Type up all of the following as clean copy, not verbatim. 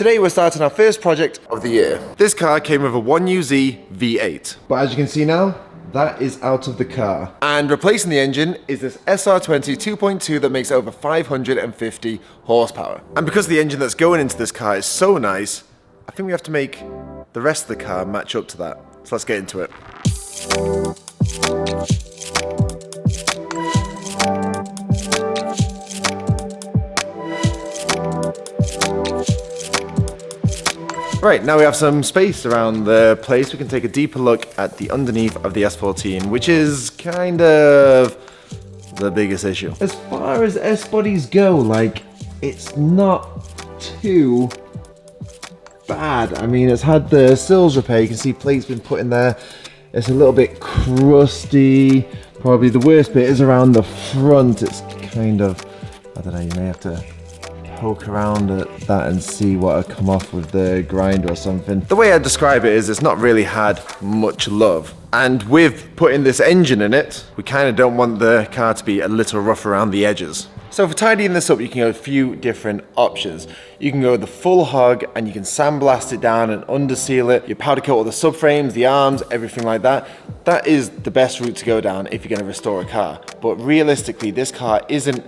Today we're starting our first project of the year. This car came with a 1UZ V8. But as you can see now, that is out of the car. And replacing the engine is this SR20 2.2 that makes over 550 horsepower. And because the engine that's going into this car is so nice, I think we have to make the rest of the car match up to that. So let's get into it. Right, now we have some space around the place. We can take a deeper look at the underneath of the S14, which is kind of the biggest issue. As far as S-bodies go, like, it's not too bad. I mean, it's had the sills repair. You can see plates been put in there. It's a little bit crusty. Probably the worst bit is around the front. It's kind of, I don't know, you may have to poke around at that and see what will come off with the grinder or something. The way I describe it is it's not really had much love. And with putting this engine in it, we kind of don't want the car to be a little rough around the edges. So for tidying this up, you can go a few different options. You can go the full hog and you can sandblast it down and underseal it. You powder coat all the subframes, the arms, everything like that. That is the best route to go down if you're going to restore a car. But realistically, this car isn't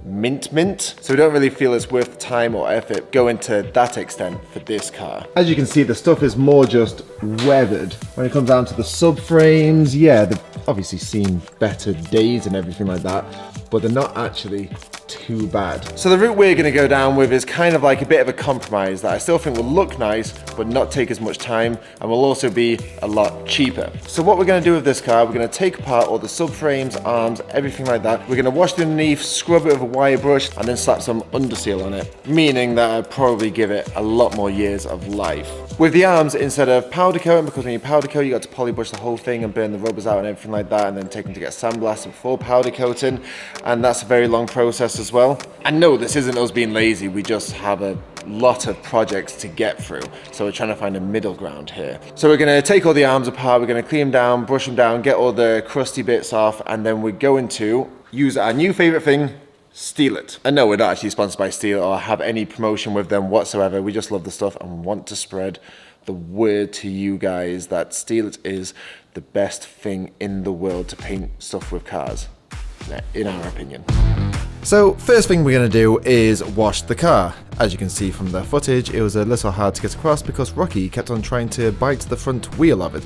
mint, so we don't really feel it's worth the time or effort going to that extent for this car. As you can see, the stuff is more just weathered. When it comes down to the subframes, yeah, they've obviously seen better days and everything like that, but they're not actually too bad. So the route we're going to go down with is kind of like a bit of a compromise that I still think will look nice but not take as much time and will also be a lot cheaper. So what we're going to do with this car, we're going to take apart all the subframes, arms, everything like that. We're going to wash the underneath, scrub it with a wire brush and then slap some Underseal on it, meaning that I'd probably give it a lot more years of life. With the arms, instead of powder coating, because when you powder coat you got to polybrush the whole thing and burn the rubbers out and everything like that, and then take them to get sandblasted before powder coating, and that's a very long process as well. And no, this isn't us being lazy, we just have a lot of projects to get through, so we're trying to find a middle ground here. So we're going to take all the arms apart, we're going to clean them down, brush them down, get all the crusty bits off, and then we're going to use our new favorite thing, Steel It. And no, we're not actually sponsored by Steel or have any promotion with them whatsoever. We just love the stuff and want to spread the word to you guys that Steel It is the best thing in the world to paint stuff with cars, in our opinion. So first thing we're going to do is wash the car. As you can see from the footage, it was a little hard to get across because Rocky kept on trying to bite the front wheel of it.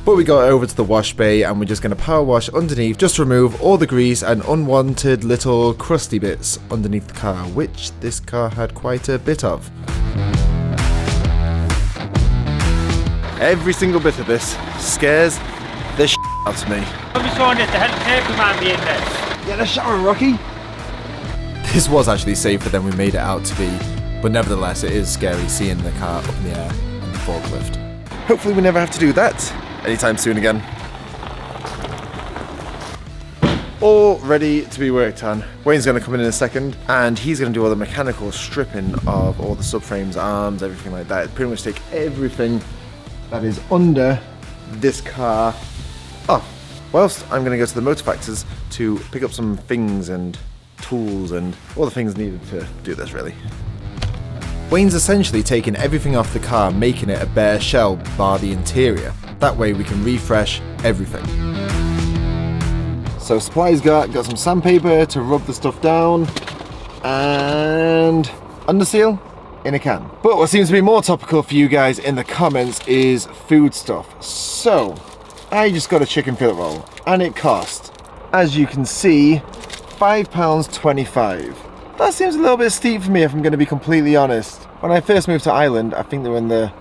But we got over to the wash bay and we're just going to power wash underneath, just to remove all the grease and unwanted little crusty bits underneath the car, which this car had quite a bit of. Every single bit of this scares the shit out of me. Get a shower, Rocky. This was actually safer than we made it out to be, but nevertheless it is scary seeing the car up in the air on the forklift. Hopefully we never have to do that anytime soon again. All ready to be worked on. Wayne's going to come in a second and he's going to do all the mechanical stripping of all the subframes, arms, everything like that. Pretty much take everything that is under this car off. Whilst I'm going to go to the motor factors to pick up some things and tools and all the things needed to do this, really. Wayne's essentially taking everything off the car, making it a bare shell bar the interior. That way we can refresh everything. So supplies got some sandpaper to rub the stuff down and Underseal in a can. But what seems to be more topical for you guys in the comments is food stuff. So I just got a chicken fillet roll and it cost, as you can see, £5.25. That seems a little bit steep for me if I'm going to be completely honest. When I first moved to Ireland, I think they were in the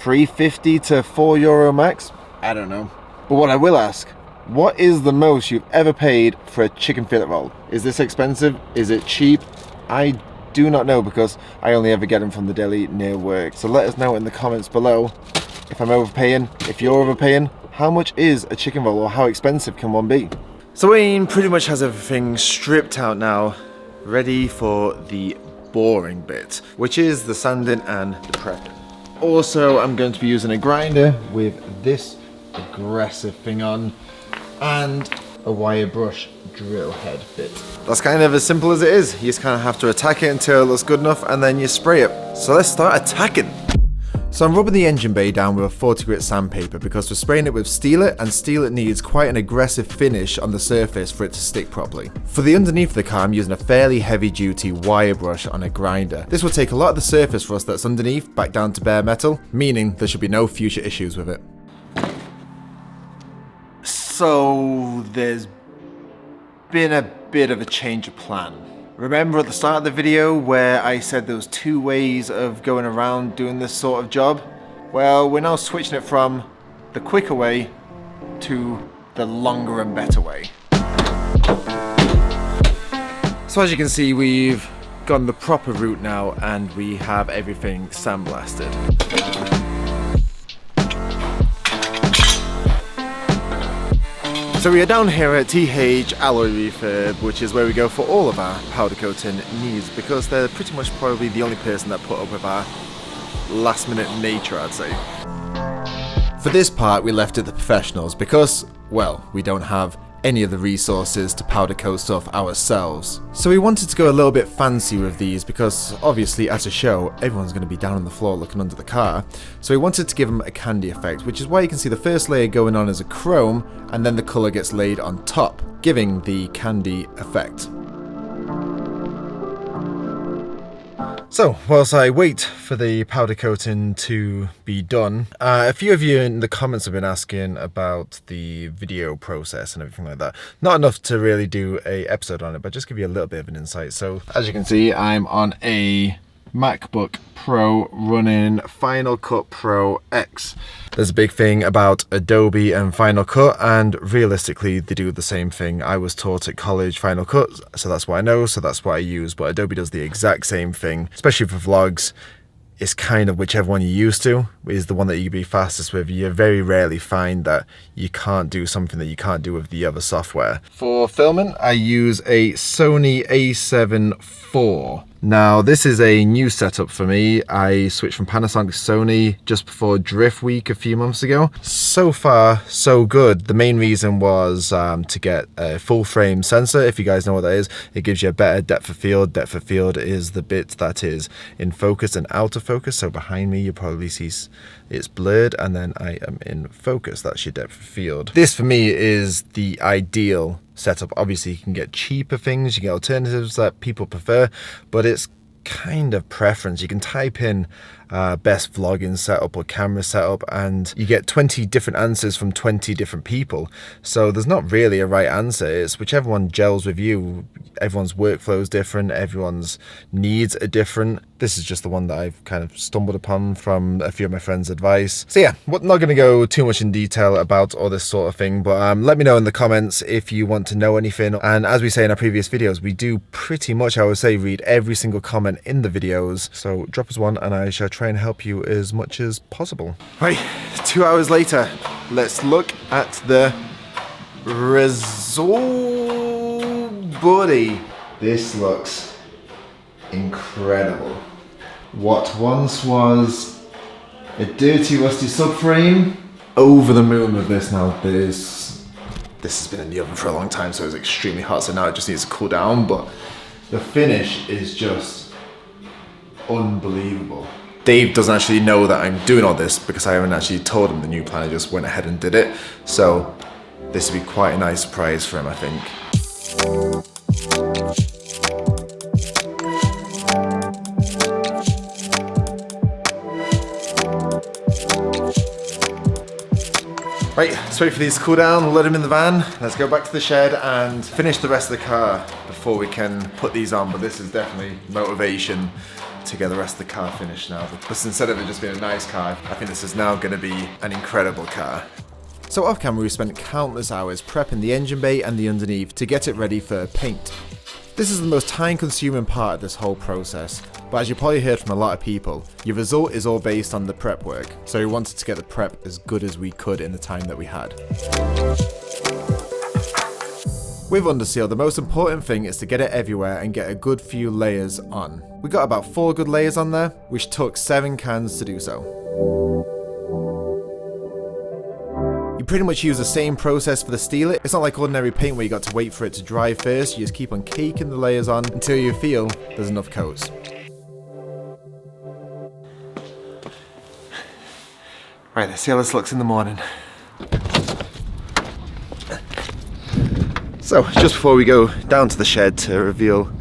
€3.50 to €4 max. I don't know. But what I will ask, what is the most you've ever paid for a chicken fillet roll? Is this expensive? Is it cheap? I do not know because I only ever get them from the deli near work. So let us know in the comments below if I'm overpaying, if you're overpaying, how much is a chicken roll or how expensive can one be? So Wayne pretty much has everything stripped out now, ready for the boring bit, which is the sanding and the prepping. Also, I'm going to be using a grinder with this aggressive thing on and a wire brush drill head bit. That's kind of as simple as it is. You just kind of have to attack it until it looks good enough and then you spray it. So let's start attacking. So I'm rubbing the engine bay down with a 40 grit sandpaper because we're spraying it with Steel It, and Steel It needs quite an aggressive finish on the surface for it to stick properly. For the underneath of the car, I'm using a fairly heavy duty wire brush on a grinder. This will take a lot of the surface rust that's underneath back down to bare metal, meaning there should be no future issues with it. So there's been a bit of a change of plan. Remember at the start of the video where I said there was 2 ways of going around doing this sort of job? Well, we're now switching it from the quicker way to the longer and better way. So as you can see, we've gone the proper route now and we have everything sandblasted. So we are down here at TH Alloy Refurb, which is where we go for all of our powder coating needs, because they're pretty much probably the only person that put up with our last minute nature, I'd say. For this part we left it to professionals because, well, we don't have any of the resources to powder coat stuff ourselves. So we wanted to go a little bit fancy with these because obviously at a show everyone's going to be down on the floor looking under the car, so we wanted to give them a candy effect, which is why you can see the first layer going on as a chrome and then the colour gets laid on top, giving the candy effect. So, whilst I wait for the powder coating to be done, a few of you in the comments have been asking about the video process and everything like that. Not enough to really do a episode on it, but just give you a little bit of an insight. So, as you can see, I'm on a MacBook Pro running Final Cut Pro X. There's a big thing about Adobe and Final Cut, and realistically they do the same thing. I was taught at college Final Cut, so that's what I know, so that's what I use, but Adobe does the exact same thing, especially for vlogs. It's kind of whichever one you're used to is the one that you can be fastest with. You very rarely find that you can't do something that you can't do with the other software. For filming, I use a Sony A7 IV. Now, this is a new setup for me. I switched from Panasonic to Sony just before Drift Week a few months ago. So far, so good. The main reason was to get a full frame sensor. If you guys know what that is, it gives you a better depth of field. Depth of field is the bit that is in focus and out of focus. So behind me, you probably see it's blurred, and then I am in focus. That's your depth of field. This for me is the ideal setup. Obviously you can get cheaper things, you get alternatives that people prefer, but it's kind of preference. You can type in best vlogging setup or camera setup and you get 20 different answers from 20 different people. So there's not really a right answer. It's whichever one gels with you. Everyone's workflow is different, everyone's needs are different. This is just the one that I've kind of stumbled upon from a few of my friends' advice. So yeah, we're not going to go too much in detail about all this sort of thing, but let me know in the comments if you want to know anything. And as we say in our previous videos, we do pretty much, I would say, read every single comment in the videos. So drop us one and I shall try and help you as much as possible. Right, 2 hours later, let's look at the Underbody. This looks incredible. What once was a dirty rusty subframe, over the moon with this now. This has been in the oven for a long time, so it's extremely hot, so now it just needs to cool down, but the finish is just unbelievable. Dave doesn't actually know that I'm doing all this because I haven't actually told him the new plan. I just went ahead and did it, so this would be quite a nice surprise for him, I think. Right, let's wait for these to cool down, let them in the van. Let's go back to the shed and finish the rest of the car before we can put these on. But this is definitely motivation to get the rest of the car finished now. But instead of it just being a nice car, I think this is now going to be an incredible car. So off camera we spent countless hours prepping the engine bay and the underneath to get it ready for paint. This is the most time consuming part of this whole process, but as you probably heard from a lot of people, your result is all based on the prep work, so we wanted to get the prep as good as we could in the time that we had. With Underseal, the most important thing is to get it everywhere and get a good few layers on. We got about 4 good layers on there, which took 7 cans to do so. You pretty much use the same process for the Steel It. It's not like ordinary paint where you got to wait for it to dry first. You just keep on caking the layers on until you feel there's enough coats. Right, let's see how this looks in the morning. So, just before we go down to the shed to reveal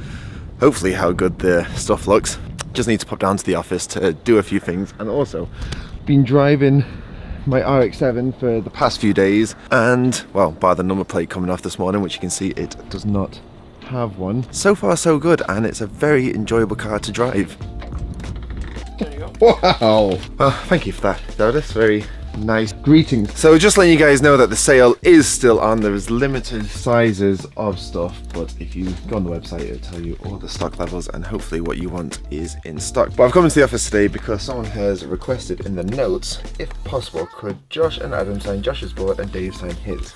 hopefully how good the stuff looks, just need to pop down to the office to do a few things, and also been driving my RX-7 for the past few days, and well, bar the number plate coming off this morning, which you can see it does not have one. So far so good, and it's a very enjoyable car to drive. There you go. Wow! Well, thank you for that, Dodis. Very nice greetings. So just letting you guys know that the sale is still on. There is limited sizes of stuff, but if you go on the website, it'll tell you all the stock levels and hopefully what you want is in stock. But I've come into the office today because someone has requested in the notes, if possible, could Josh and Adam sign Josh's board and Dave sign his.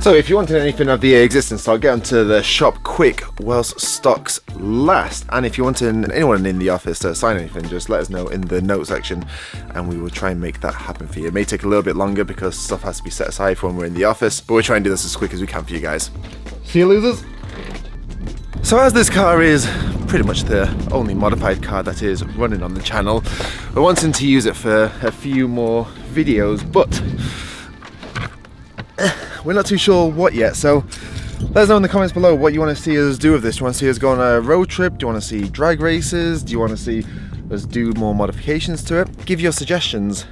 So if you wanted anything of the existing stock, get onto the shop quick whilst stocks last. And if you wanted anyone in the office to sign anything, just let us know in the note section and we will try and make that happen for you. It may take a little bit longer because stuff has to be set aside for when we're in the office, but we'll try and do this as quick as we can for you guys. See you, losers. So as this car is pretty much the only modified car that is running on the channel, we're wanting to use it for a few more videos, but we're not too sure what yet, so let us know in the comments below what you want to see us do with this. Do you want to see us go on a road trip? Do you want to see drag races? Do you want to see us do more modifications to it? Give your suggestions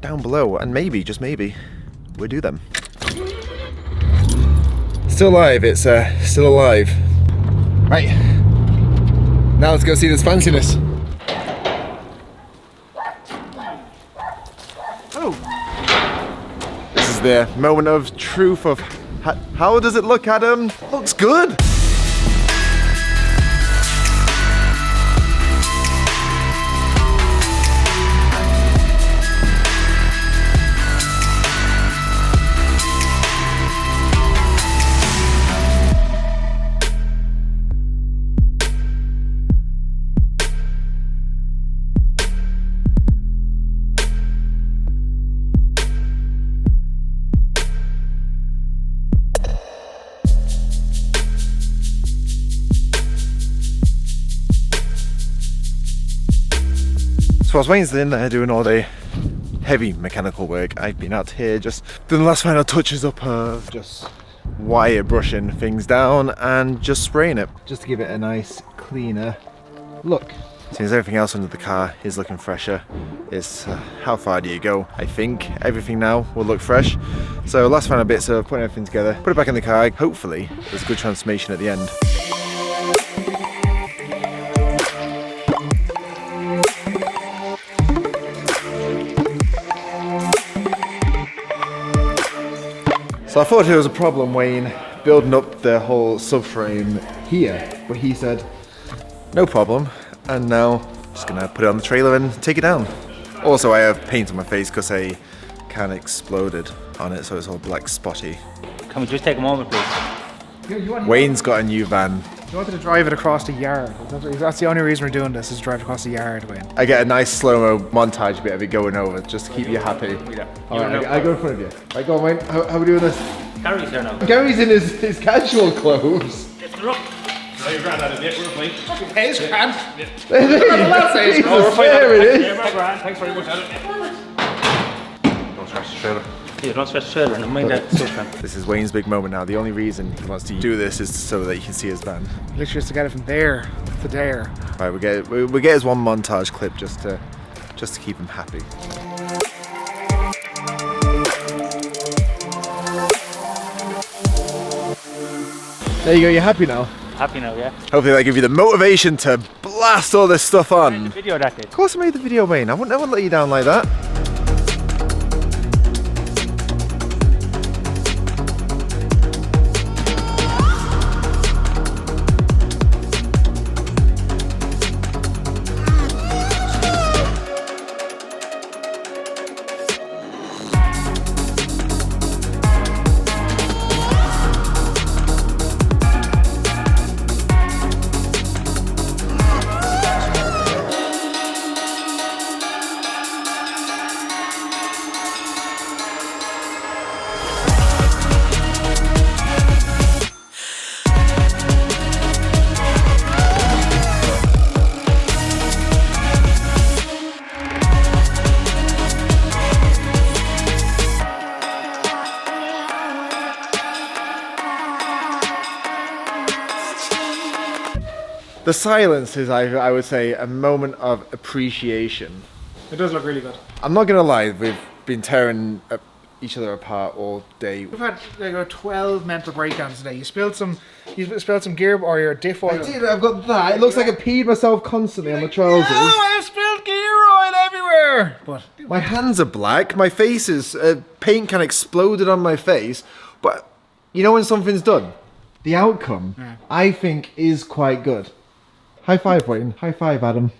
down below, and maybe, just maybe, we'll do them. Still alive, it's still alive. Right, now let's go see this fanciness. Oh! The moment of truth of how does it look, Adam? Looks good. So whilst Wayne's in there doing all the heavy mechanical work, I've been out here just doing the last final touches up of just wire brushing things down and just spraying it, just to give it a nice cleaner look. Since everything else under the car is looking fresher, it's how far do you go? I think everything now will look fresh. So last final bits of putting everything together, put it back in the car, hopefully there's a good transformation at the end. So I thought it was a problem, Wayne, building up the whole subframe here, but he said, no problem, and now I'm just gonna put it on the trailer and take it down. Also, I have paint on my face because a can exploded on it, so it's all black spotty. Can we just take a moment, please? Wayne's got a new van. You wanted to drive it across the yard. That's the only reason we're doing this, is to drive across the yard, Wayne. I get a nice slow-mo montage bit of it going over, just to keep you happy. Alright, I go in front of you. Right, go on, Wayne. How are we doing this? Gary's here now. Gary's in his casual clothes. Lift her up. No, your granddad is it. We're playing. Fucking pays grand. Jesus, fair it is. Yeah, grand. Thanks very much, Adam. Don't scratch the trailer. Yeah, don't scratch the trailer, and mind that stuff. This is Wayne's big moment now. The only reason he wants to do this is so that you can see his van. Literally just to get it from there to there. Right, we get his one montage clip just to keep him happy. There you go, you're happy now? Happy now, yeah? Hopefully that gives you the motivation to blast all this stuff The on. video that did. Of course I made the video, Wayne. I wouldn't let you down like that. The silence is, I would say, a moment of appreciation. It does look really good. I'm not gonna lie, we've been tearing each other apart all day. We've had like 12 mental breakdowns today. You spilled some gear or your diff oil. I did, I've got that. It looks like I peed myself constantly on the trousers. Oh, I spilled gear oil everywhere. But My hands are black, my face is, paint kind of exploded on my face. But you know when something's done? The outcome, I think, is quite good. High five, Wayne. High five, Adam.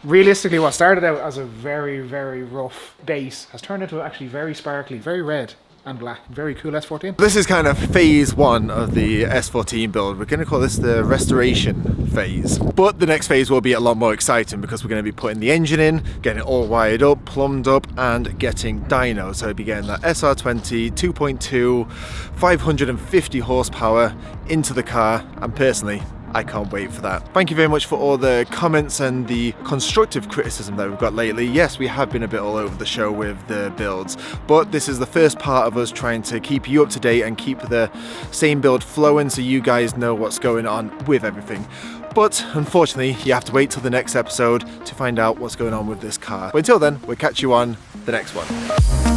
realistically, what started out as a very, very rough base has turned into actually very sparkly, very red and black. Very cool S14. This is kind of phase one of the S14 build. We're going to call this the restoration phase. But the next phase will be a lot more exciting because we're going to be putting the engine in, getting it all wired up, plumbed up, and getting dyno. So we'll be getting that SR20 2.2, 550 horsepower into the car, and personally, I can't wait for that. Thank you very much for all the comments and the constructive criticism that we've got lately. Yes, we have been a bit all over the show with the builds, but this is the first part of us trying to keep you up to date and keep the same build flowing so you guys know what's going on with everything. But unfortunately, you have to wait till the next episode to find out what's going on with this car. But until then, we'll catch you on the next one.